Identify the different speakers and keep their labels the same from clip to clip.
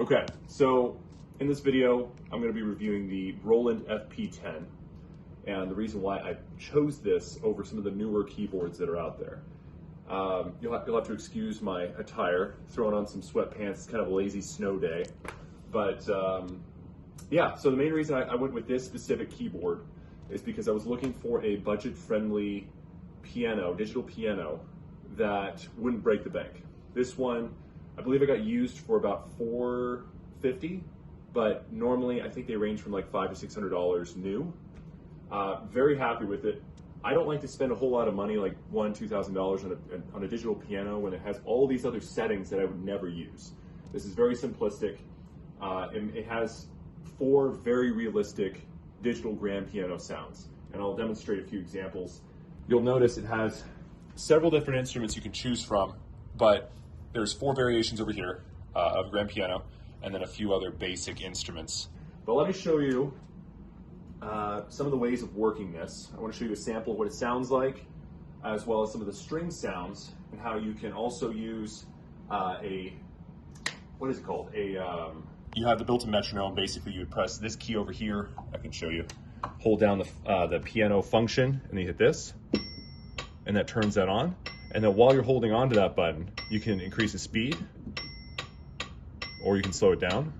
Speaker 1: Okay, so in this video, I'm going to be reviewing the Roland FP10, and the reason why I chose this over some of the newer keyboards that are out there. You'll have to excuse my attire, throwing on some sweatpants. It's kind of a lazy snow day, but yeah. So the main reason I went with this specific keyboard is because I was looking for a budget-friendly piano, digital piano, that wouldn't break the bank. This one, I believe I got used for about $450, but normally I think they range from like $500 to $600 new. Very happy with it. I don't like to spend a whole lot of money, like $1,000 to $2,000 on a digital piano when it has all these other settings that I would never use. This is very simplistic. It has 4 very realistic digital grand piano sounds, and I'll demonstrate a few examples. You'll notice it has several different instruments you can choose from, but there's 4 variations over here of grand piano, and then a few other basic instruments. But let me show you some of the ways of working this. I want to show you a sample of what it sounds like, as well as some of the string sounds, and how you can also use what is it called? You have the built-in metronome. Basically, you would press this key over here. I can show you. Hold down the piano function, and then you hit this, and that turns that on. And then while you're holding on to that button, you can increase the speed, or you can slow it down.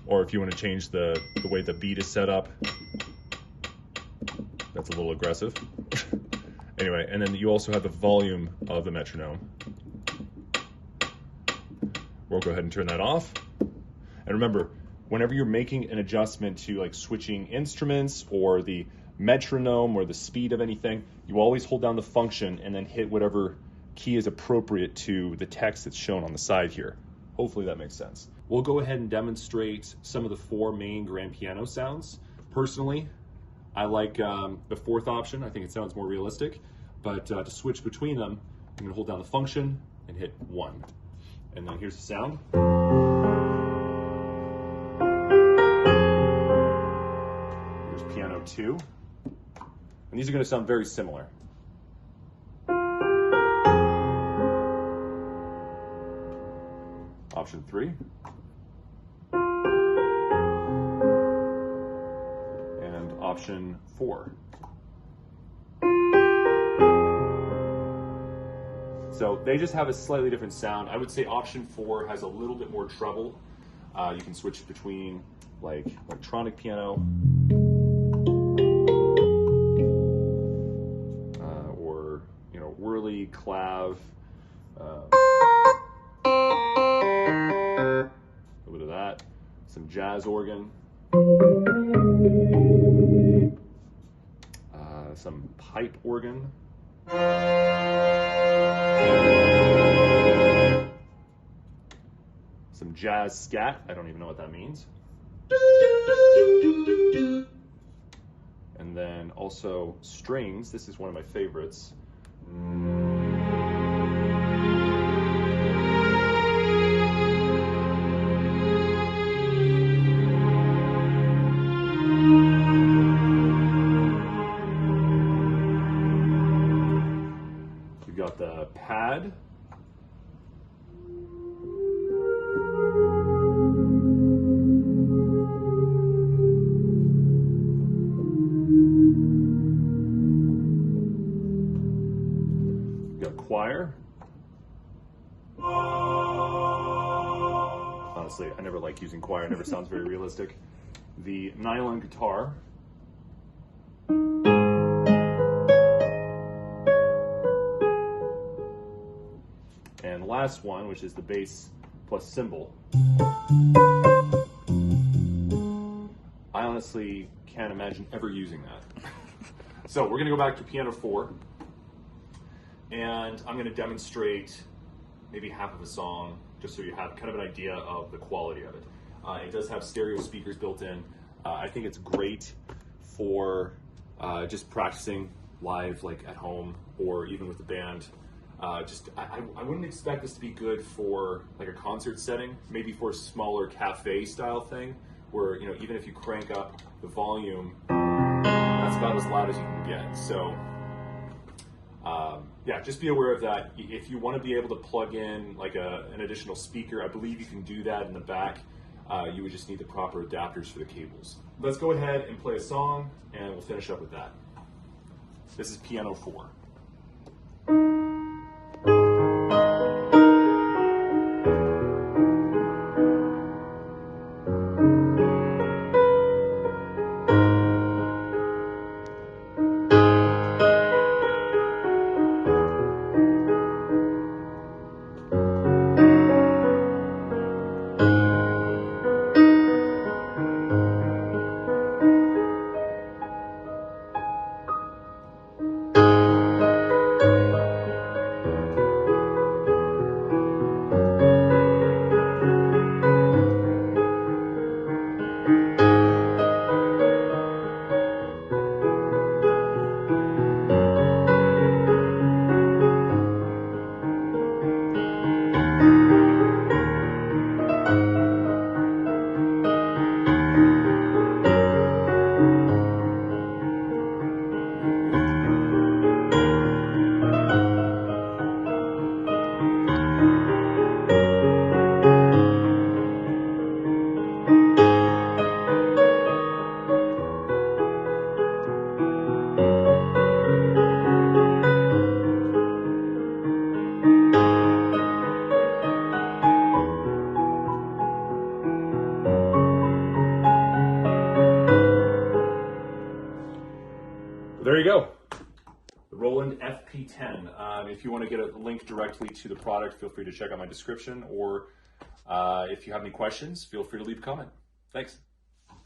Speaker 1: Or if you want to change the way the beat is set up, that's a little aggressive. Anyway, and then you also have the volume of the metronome. We'll go ahead and turn that off. And remember, whenever you're making an adjustment to like switching instruments or the metronome or the speed of anything, you always hold down the function and then hit whatever key is appropriate to the text that's shown on the side here. Hopefully that makes sense. We'll go ahead and demonstrate some of the 4 main grand piano sounds. Personally, I like the 4th option. I think it sounds more realistic, but to switch between them, I'm gonna hold down the function and hit 1. And then here's the sound. Here's piano 2. And these are gonna sound very similar. Option 3. And option 4. So they just have a slightly different sound. I would say option 4 has a little bit more treble. You can switch between like electronic piano or whirly clav. A little bit of that. Some jazz organ. Some pipe organ. Some jazz scat. I don't even know what that means. And then also strings. This is one of my favorites. You've got the pad. Choir. Honestly, I never like using choir. It never sounds very realistic. The nylon guitar. And the last one, which is the bass plus cymbal. I honestly can't imagine ever using that. So we're going to go back to piano 4. And I'm going to demonstrate maybe half of a song, just so you have kind of an idea of the quality of it. It does have stereo speakers built in. I think it's great for just practicing live, like at home or even with the band. I wouldn't expect this to be good for like a concert setting, maybe for a smaller cafe style thing, where even if you crank up the volume, that's about as loud as you can get. So yeah, just be aware of that. If you want to be able to plug in like an additional speaker, I believe you can do that in the back. You would just need the proper adapters for the cables. Let's go ahead and play a song, and we'll finish up with that. This is Piano 4. There you go, the Roland FP10. If you want to get a link directly to the product, feel free to check out my description, or if you have any questions, feel free to leave a comment. Thanks.